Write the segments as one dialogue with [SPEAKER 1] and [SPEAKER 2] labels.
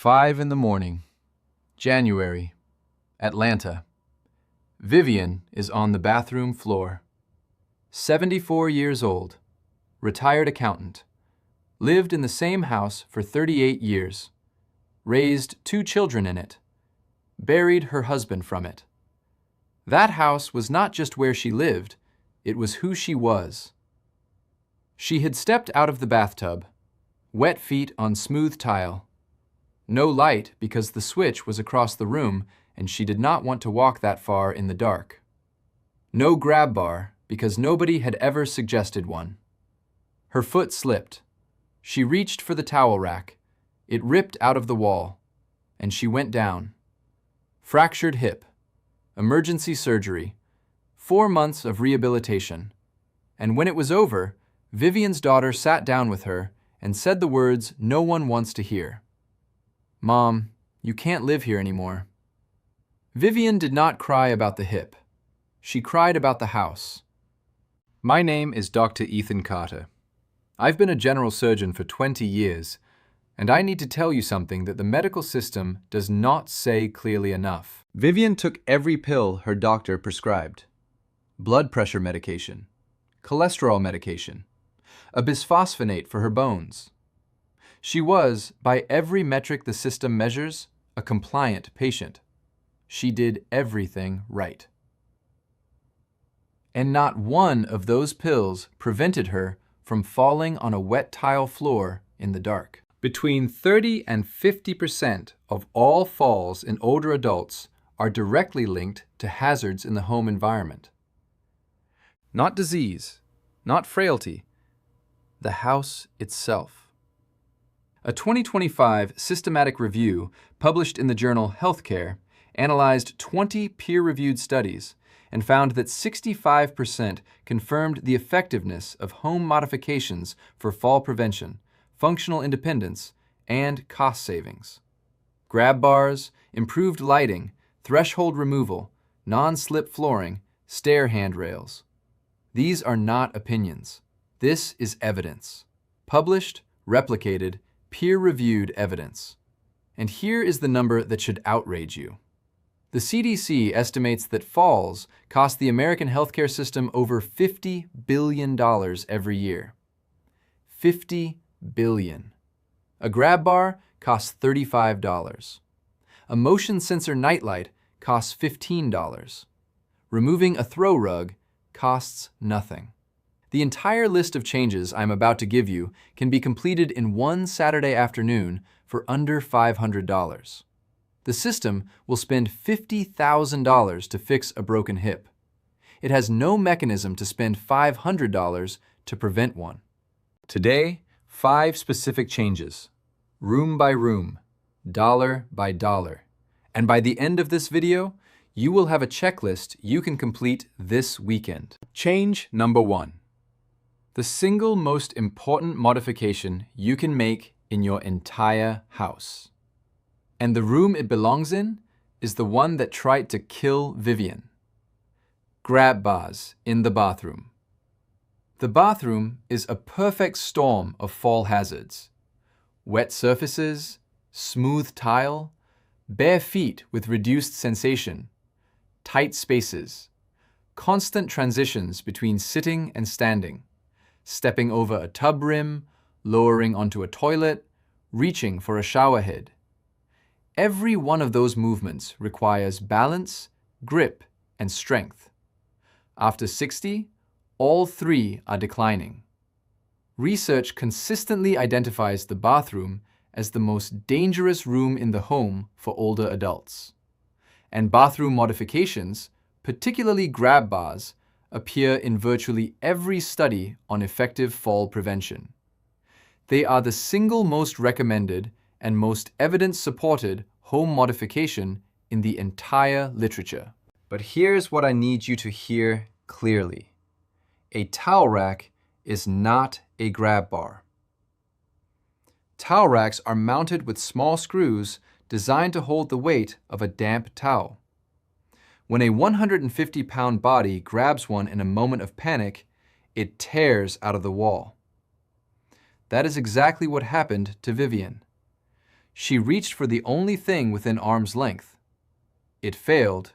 [SPEAKER 1] 5 in the morning, January, Atlanta. Vivian is on the bathroom floor. 74 years old, retired accountant, lived in the same house for 38 years, raised 2 children in it, buried her husband from it. That house was not just where she lived, it was who she was. She had stepped out of the bathtub, wet feet on smooth tile. No light because the switch was across the room and she did not want to walk that far in the dark. No grab bar because nobody had ever suggested one. Her foot slipped. She reached for the towel rack. It ripped out of the wall, and she went down. Fractured hip, emergency surgery, 4 months of rehabilitation. And when it was over, Vivian's daughter sat down with her and said the words no one wants to hear. "Mom, you can't live here anymore." Vivian did not cry about the hip. She cried about the house. My name is Dr. Ethan Carter. I've been a general surgeon for 20 years, and I need to tell you something that the medical system does not say clearly enough. Vivian took every pill her doctor prescribed. Blood pressure medication, cholesterol medication, a bisphosphonate for her bones. She was, by every metric the system measures, a compliant patient. She did everything right. And not one of those pills prevented her from falling on a wet tile floor in the dark. Between 30 and 50% of all falls in older adults are directly linked to hazards in the home environment. Not disease, not frailty, the house itself. A 2025 systematic review published in the journal Healthcare analyzed 20 peer-reviewed studies and found that 65% confirmed the effectiveness of home modifications for fall prevention, functional independence, and cost savings. Grab bars, improved lighting, threshold removal, non-slip flooring, stair handrails. These are not opinions. This is evidence. Published, replicated, peer-reviewed evidence. And here is the number that should outrage you. The CDC estimates that falls cost the American healthcare system over $50 billion every year. $50 billion. A grab bar costs $35. A motion sensor nightlight costs $15. Removing a throw rug costs nothing. The entire list of changes I'm about to give you can be completed in one Saturday afternoon for under $500. The system will spend $50,000 to fix a broken hip. It has no mechanism to spend $500 to prevent one. Today, 5 specific changes, room by room, dollar by dollar. And by the end of this video, you will have a checklist you can complete this weekend. Change number 1. The single most important modification you can make in your entire house. And the room it belongs in is the one that tried to kill Vivian. Grab bars in the bathroom. The bathroom is a perfect storm of fall hazards. Wet surfaces, smooth tile, bare feet with reduced sensation, tight spaces, constant transitions between sitting and standing, stepping over a tub rim, lowering onto a toilet, reaching for a shower head. Every one of those movements requires balance, grip, and strength. After 60, all 3 are declining. Research consistently identifies the bathroom as the most dangerous room in the home for older adults. And bathroom modifications, particularly grab bars, appear in virtually every study on effective fall prevention. They are the single most recommended and most evidence-supported home modification in the entire literature. But here's what I need you to hear clearly. A towel rack is not a grab bar. Towel racks are mounted with small screws designed to hold the weight of a damp towel. When a 150-pound body grabs one in a moment of panic, it tears out of the wall. That is exactly what happened to Vivian. She reached for the only thing within arm's length. It failed,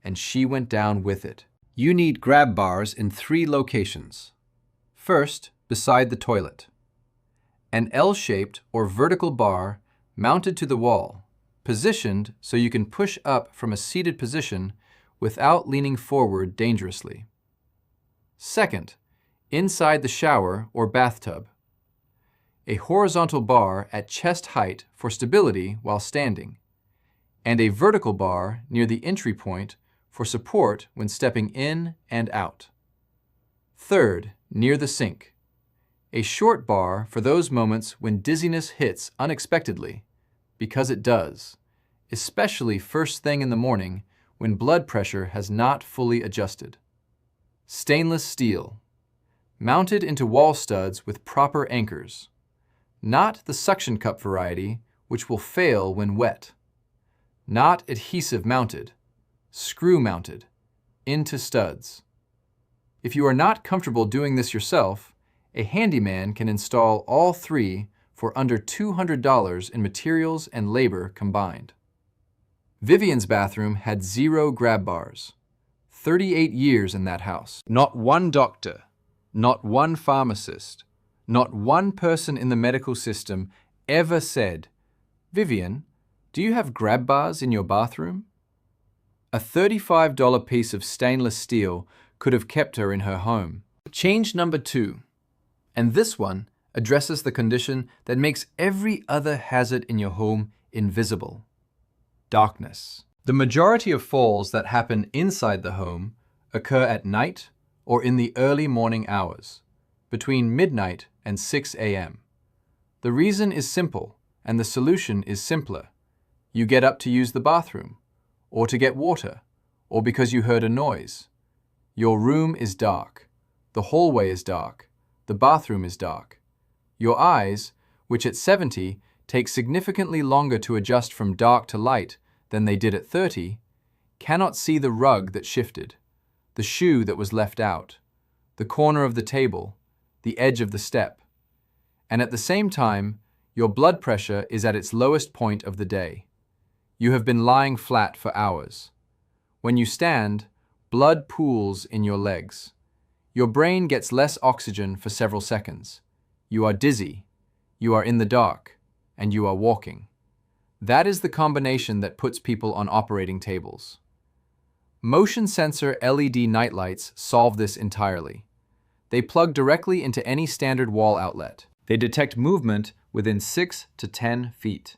[SPEAKER 1] and she went down with it. You need grab bars in 3 locations. First, beside the toilet. An L-shaped or vertical bar mounted to the wall, positioned so you can push up from a seated position without leaning forward dangerously. Second, inside the shower or bathtub. A horizontal bar at chest height for stability while standing, and a vertical bar near the entry point for support when stepping in and out. Third, near the sink. A short bar for those moments when dizziness hits unexpectedly, because it does, especially first thing in the morning when blood pressure has not fully adjusted. Stainless steel, mounted into wall studs with proper anchors. Not the suction cup variety, which will fail when wet. Not adhesive mounted, screw mounted, into studs. If you are not comfortable doing this yourself, a handyman can install all 3 for under $200 in materials and labor combined. Vivian's bathroom had 0 grab bars. 38 years in that house. Not one doctor, not one pharmacist, not one person in the medical system ever said, "Vivian, do you have grab bars in your bathroom?" A $35 piece of stainless steel could have kept her in her home. Change number 2. And this one addresses the condition that makes every other hazard in your home invisible. Darkness. The majority of falls that happen inside the home occur at night or in the early morning hours, between midnight and 6 a.m. The reason is simple, and the solution is simpler. You get up to use the bathroom, or to get water, or because you heard a noise. Your room is dark. The hallway is dark. The bathroom is dark. Your eyes, which at 70 take significantly longer to adjust from dark to light than they did at 30, cannot see the rug that shifted, the shoe that was left out, the corner of the table, the edge of the step. And at the same time, your blood pressure is at its lowest point of the day. You have been lying flat for hours. When you stand, blood pools in your legs. Your brain gets less oxygen for several seconds. You are dizzy, you are in the dark, and you are walking. That is the combination that puts people on operating tables. Motion sensor LED nightlights solve this entirely. They plug directly into any standard wall outlet. They detect movement within 6 to 10 feet.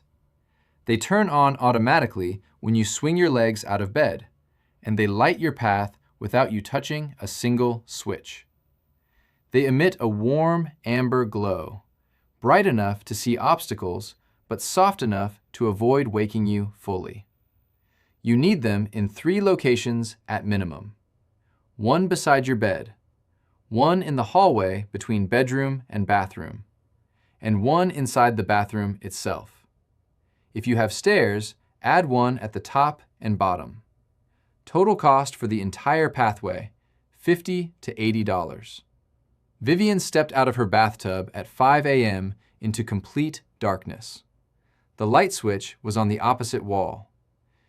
[SPEAKER 1] They turn on automatically when you swing your legs out of bed, and they light your path without you touching a single switch. They emit a warm amber glow, bright enough to see obstacles, but soft enough to avoid waking you fully. You need them in 3 locations at minimum. 1 beside your bed, 1 in the hallway between bedroom and bathroom, and 1 inside the bathroom itself. If you have stairs, add 1 at the top and bottom. Total cost for the entire pathway, $50 to $80. Vivian stepped out of her bathtub at 5 a.m. into complete darkness. The light switch was on the opposite wall.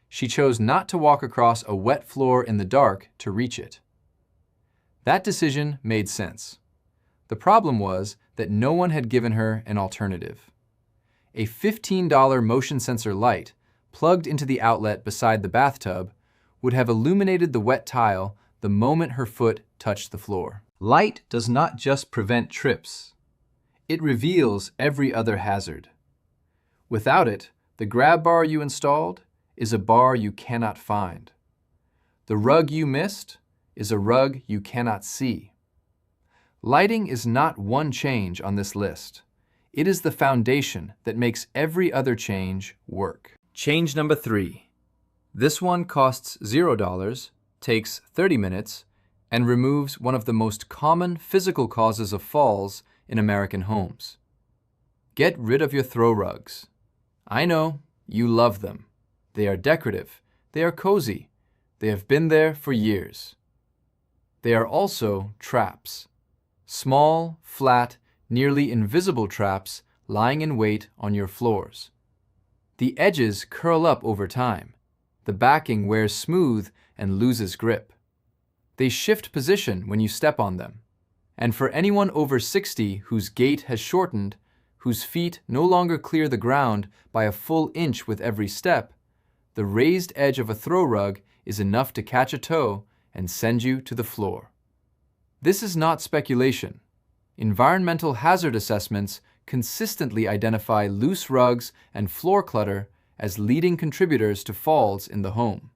[SPEAKER 1] She chose not to walk across a wet floor in the dark to reach it. That decision made sense. The problem was that no one had given her an alternative. A $15 motion sensor light plugged into the outlet beside the bathtub would have illuminated the wet tile the moment her foot touched the floor. Light does not just prevent trips. It reveals every other hazard. Without it, the grab bar you installed is a bar you cannot find. The rug you missed is a rug you cannot see. Lighting is not one change on this list. It is the foundation that makes every other change work. Change number 3. This one costs $0, takes 30 minutes, and removes one of the most common physical causes of falls in American homes. Get rid of your throw rugs. I know, you love them. They are decorative. They are cozy. They have been there for years. They are also traps. Small, flat, nearly invisible traps lying in wait on your floors. The edges curl up over time. The backing wears smooth and loses grip. They shift position when you step on them. And for anyone over 60 whose gait has shortened, whose feet no longer clear the ground by a full inch with every step, the raised edge of a throw rug is enough to catch a toe and send you to the floor. This is not speculation. Environmental hazard assessments consistently identify loose rugs and floor clutter as leading contributors to falls in the home.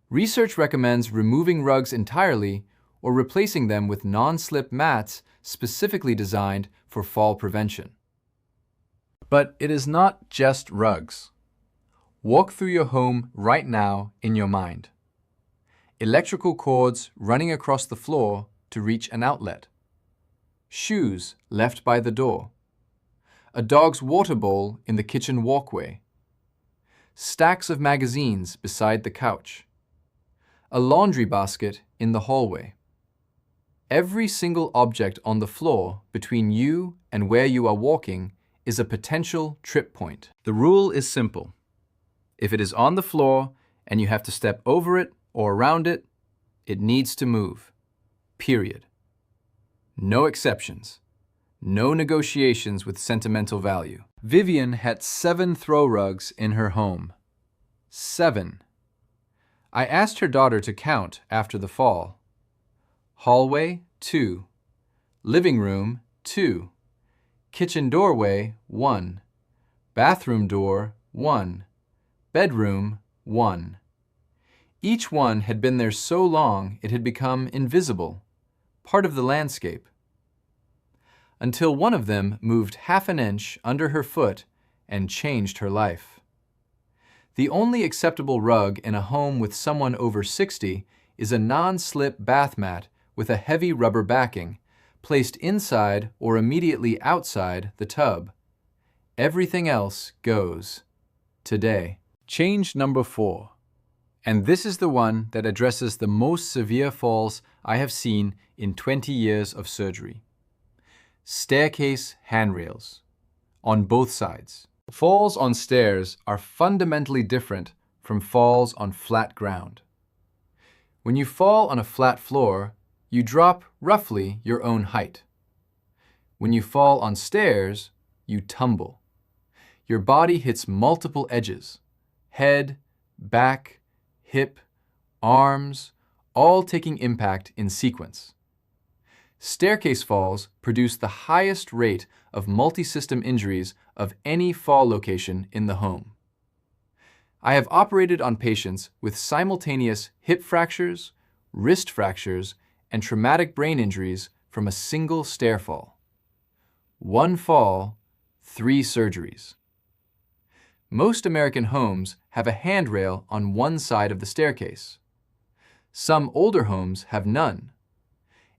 [SPEAKER 1] Research recommends removing rugs entirely or replacing them with non-slip mats specifically designed for fall prevention. But it is not just rugs. Walk through your home right now in your mind. Electrical cords running across the floor to reach an outlet. Shoes left by the door. A dog's water bowl in the kitchen walkway. Stacks of magazines beside the couch. A laundry basket in the hallway. Every single object on the floor between you and where you are walking is a potential trip point. The rule is simple. If it is on the floor and you have to step over it or around it, it needs to move. Period. No exceptions. No negotiations with sentimental value. Vivian had 7 throw rugs in her home. 7. I asked her daughter to count after the fall. Hallway, 2. Living room, 2. Kitchen doorway, 1. Bathroom door, 1. Bedroom, 1. Each one had been there so long it had become invisible, part of the landscape. Until one of them moved half an inch under her foot and changed her life. The only acceptable rug in a home with someone over 60 is a non-slip bath mat with a heavy rubber backing, placed inside or immediately outside the tub. Everything else goes. Today. Change number 4. And this is the one that addresses the most severe falls I have seen in 20 years of surgery. Staircase handrails. On both sides. Falls on stairs are fundamentally different from falls on flat ground. When you fall on a flat floor, you drop roughly your own height. When you fall on stairs, you tumble. Your body hits multiple edges. Head, back, hip, arms, all taking impact in sequence. Staircase falls produce the highest rate of multi-system injuries of any fall location in the home. I have operated on patients with simultaneous hip fractures, wrist fractures, and traumatic brain injuries from a single stair fall. 1 fall, 3 surgeries. Most American homes have a handrail on one side of the staircase. Some older homes have none,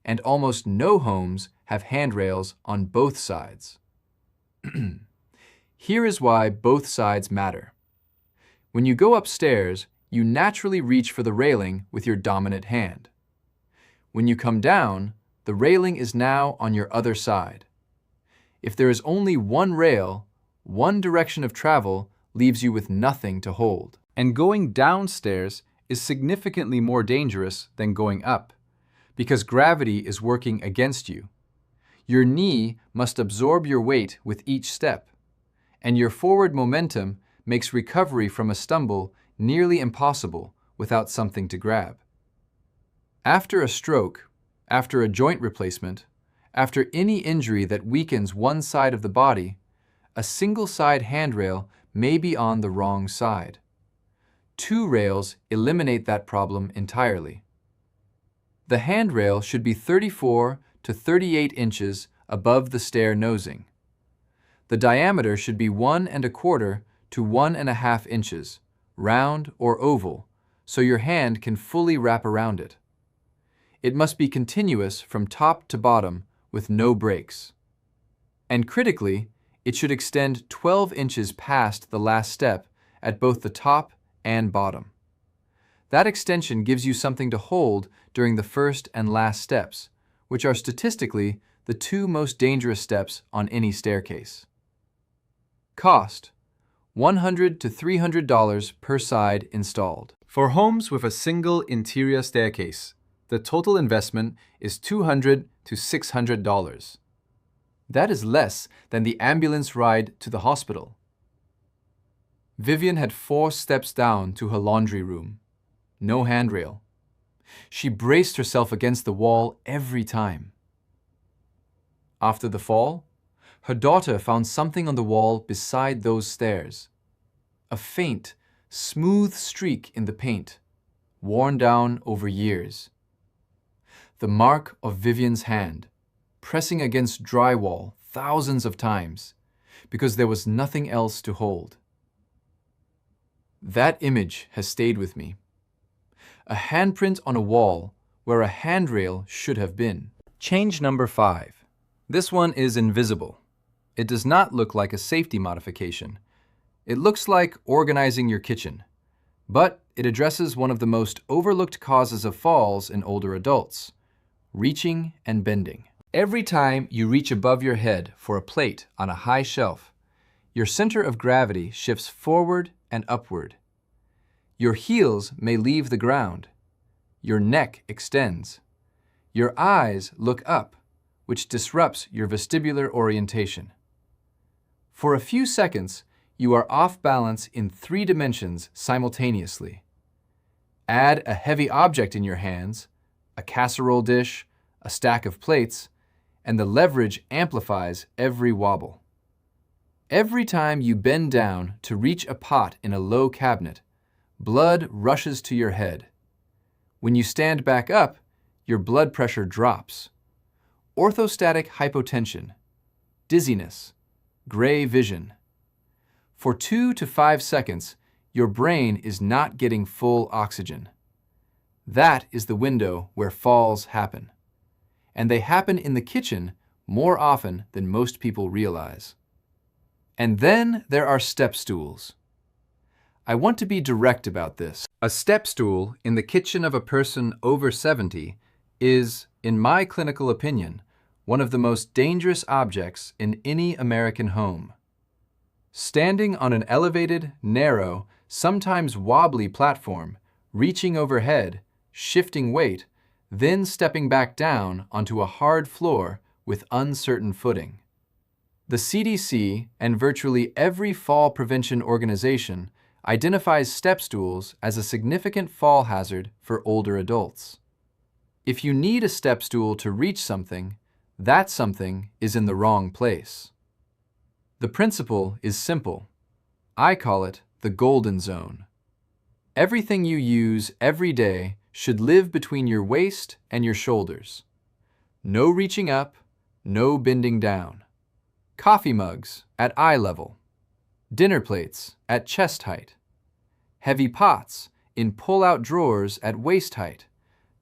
[SPEAKER 1] and almost no homes have handrails on both sides. Here is why both sides matter. When you go upstairs, you naturally reach for the railing with your dominant hand. When you come down, the railing is now on your other side. If there is only one rail, one direction of travel leaves you with nothing to hold. And going downstairs is significantly more dangerous than going up, because gravity is working against you. Your knee must absorb your weight with each step, and your forward momentum makes recovery from a stumble nearly impossible without something to grab. After a stroke, after a joint replacement, after any injury that weakens one side of the body, a single side handrail may be on the wrong side. 2 rails eliminate that problem entirely. The handrail should be 34 to 38 inches above the stair nosing. The diameter should be 1 1/4 to 1 1/2 inches, round or oval, so your hand can fully wrap around it. It must be continuous from top to bottom with no breaks. And critically, it should extend 12 inches past the last step at both the top and bottom. That extension gives you something to hold during the first and last steps, which are statistically the 2 most dangerous steps on any staircase. Cost: $100 to $300 per side installed. For homes with a single interior staircase, the total investment is $200 to $600. That is less than the ambulance ride to the hospital. Vivian had 4 steps down to her laundry room. No handrail. She braced herself against the wall every time. After the fall, her daughter found something on the wall beside those stairs. A faint, smooth streak in the paint, worn down over years. The mark of Vivian's hand, pressing against drywall thousands of times, because there was nothing else to hold. That image has stayed with me. A handprint on a wall where a handrail should have been. Change number 5. This one is invisible. It does not look like a safety modification. It looks like organizing your kitchen, but it addresses one of the most overlooked causes of falls in older adults: reaching and bending. Every time you reach above your head for a plate on a high shelf, your center of gravity shifts forward and upward. Your heels may leave the ground. Your neck extends. Your eyes look up, which disrupts your vestibular orientation. For a few seconds, you are off balance in 3 dimensions simultaneously. Add a heavy object in your hands, a casserole dish, a stack of plates, and the leverage amplifies every wobble. Every time you bend down to reach a pot in a low cabinet, blood rushes to your head. When you stand back up, your blood pressure drops. Orthostatic hypotension, dizziness, gray vision. For 2 to 5 seconds, your brain is not getting full oxygen. That is the window where falls happen. And they happen in the kitchen more often than most people realize. And then there are step stools. I want to be direct about this. A step stool in the kitchen of a person over 70 is, in my clinical opinion, one of the most dangerous objects in any American home. Standing on an elevated, narrow, sometimes wobbly platform, reaching overhead, shifting weight, then stepping back down onto a hard floor with uncertain footing. The CDC and virtually every fall prevention organization identifies step stools as a significant fall hazard for older adults. If you need a step stool to reach something, that something is in the wrong place. The principle is simple. I call it the golden zone. Everything you use every day should live between your waist and your shoulders. No reaching up, no bending down. Coffee mugs at eye level. Dinner plates at chest height. Heavy pots in pull-out drawers at waist height,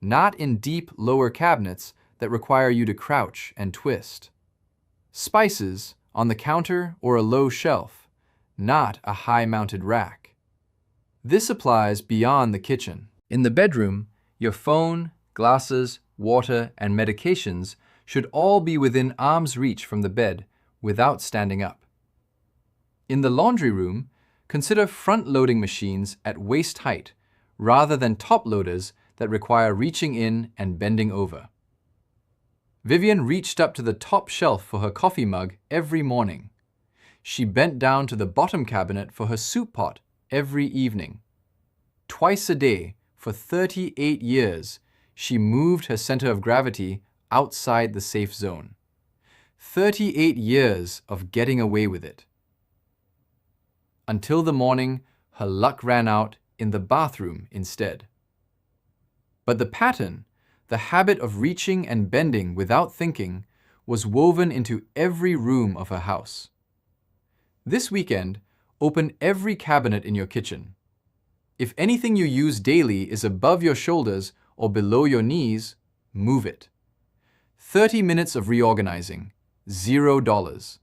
[SPEAKER 1] not in deep lower cabinets that require you to crouch and twist. Spices on the counter or a low shelf, not a high-mounted rack. This applies beyond the kitchen. In the bedroom, your phone, glasses, water, and medications should all be within arm's reach from the bed without standing up. In the laundry room, consider front-loading machines at waist height rather than top-loaders that require reaching in and bending over. Vivian reached up to the top shelf for her coffee mug every morning. She bent down to the bottom cabinet for her soup pot every evening. Twice a day, for 38 years, she moved her center of gravity outside the safe zone. 38 years of getting away with it. Until the morning, her luck ran out in the bathroom instead. But the pattern, the habit of reaching and bending without thinking, was woven into every room of her house. This weekend, open every cabinet in your kitchen. If anything you use daily is above your shoulders or below your knees, move it. 30 minutes of reorganizing, $0,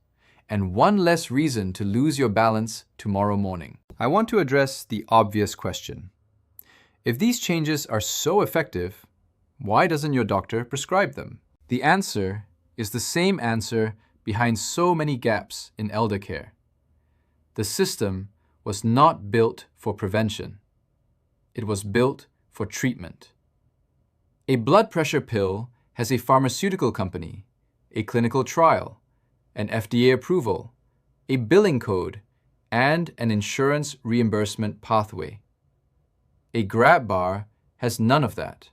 [SPEAKER 1] and one less reason to lose your balance tomorrow morning. I want to address the obvious question. If these changes are so effective, why doesn't your doctor prescribe them? The answer is the same answer behind so many gaps in elder care. The system was not built for prevention. It was built for treatment. A blood pressure pill has a pharmaceutical company, a clinical trial, an FDA approval, a billing code, and an insurance reimbursement pathway. A grab bar has none of that.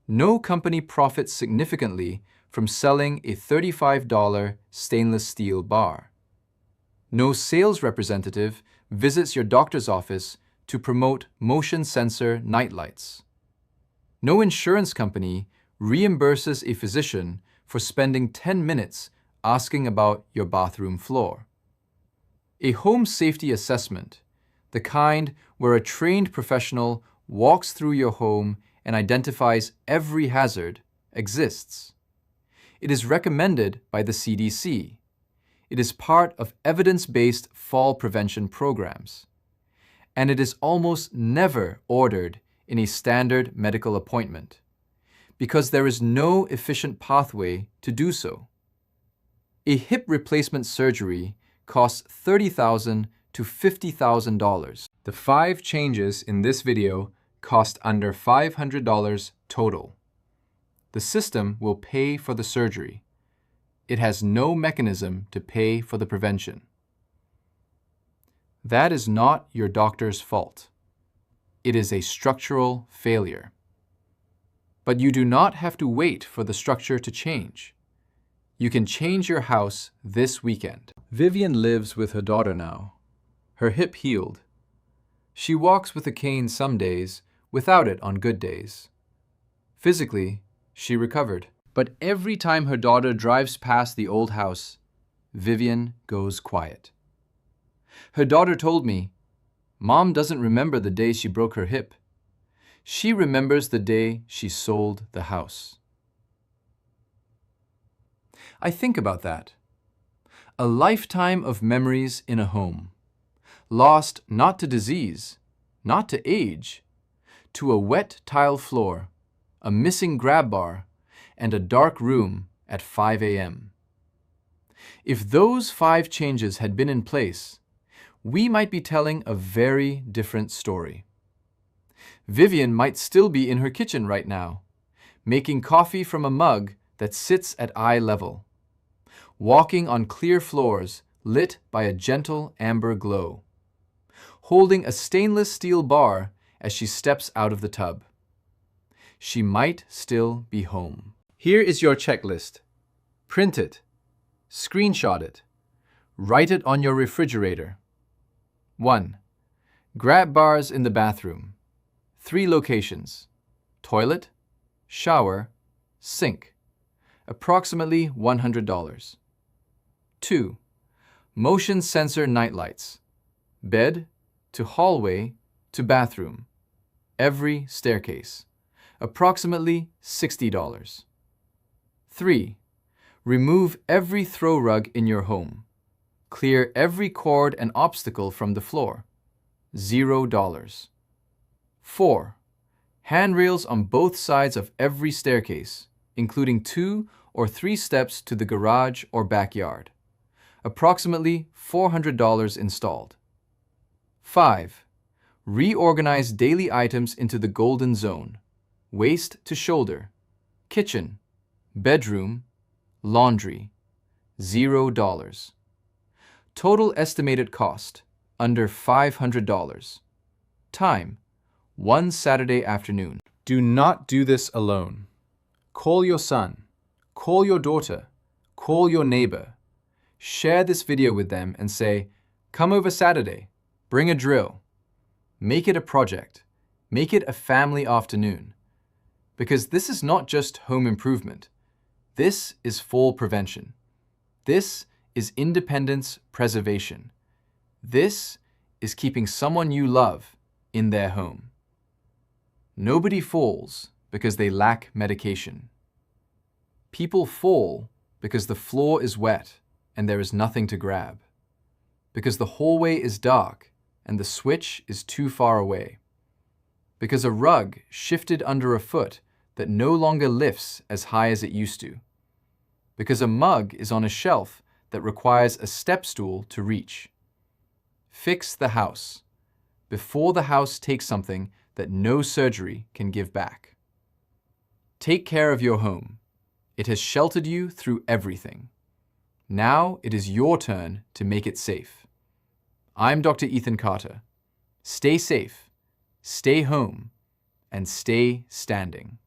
[SPEAKER 1] No company profits significantly from selling a $35 stainless steel bar. No sales representative visits your doctor's office to promote motion sensor nightlights. No insurance company reimburses a physician for spending 10 minutes asking about your bathroom floor. A home safety assessment, the kind where a trained professional walks through your home and identifies every hazard, exists. It is recommended by the CDC. It is part of evidence-based fall prevention programs. And it is almost never ordered in a standard medical appointment, because there is no efficient pathway to do so. A hip replacement surgery costs $30,000 to $50,000. The 5 changes in this video cost under $500 total. The system will pay for the surgery. It has no mechanism to pay for the prevention. That is not your doctor's fault. It is a structural failure. But you do not have to wait for the structure to change. You can change your house this weekend. Vivian lives with her daughter now. Her hip healed. She walks with a cane some days, without it on good days. Physically, she recovered. But every time her daughter drives past the old house, Vivian goes quiet. Her daughter told me, "Mom doesn't remember the day she broke her hip. She remembers the day she sold the house." I think about that. A lifetime of memories in a home, lost not to disease, not to age, to a wet tile floor, a missing grab bar, and a dark room at 5 a.m. If those 5 changes had been in place, we might be telling a very different story. Vivian might still be in her kitchen right now, making coffee from a mug that sits at eye level, walking on clear floors lit by a gentle amber glow, holding a stainless steel bar as she steps out of the tub. She might still be home. Here is your checklist. Print it, screenshot it, write it on your refrigerator. 1. Grab bars in the bathroom. 3 locations: toilet, shower, sink. Approximately $100. 2. Motion sensor nightlights. Bed to hallway to bathroom. Every staircase. Approximately $60. 3. Remove every throw rug in your home. Clear every cord and obstacle from the floor. $0. 4. Handrails on both sides of every staircase, including 2 or 3 steps to the garage or backyard. Approximately $400 installed. 5. Reorganize daily items into the golden zone. Waist to shoulder. Kitchen. Bedroom. Laundry. $0. Total estimated cost, under $500. Time, 1 Saturday afternoon. Do not do this alone. Call your son, call your daughter, call your neighbor. Share this video with them and say, "Come over Saturday, bring a drill." Make it a project. Make it a family afternoon. Because this is not just home improvement. This is fall prevention. This is independence preservation. This is keeping someone you love in their home. Nobody falls because they lack medication. People fall because the floor is wet and there is nothing to grab. Because the hallway is dark and the switch is too far away. Because a rug shifted under a foot that no longer lifts as high as it used to. Because a mug is on a shelf that requires a step stool to reach. Fix the house before the house takes something that no surgery can give back. Take care of your home. It has sheltered you through everything. Now it is your turn to make it safe. I'm Dr. Ethan Carter. Stay safe, stay home, and stay standing.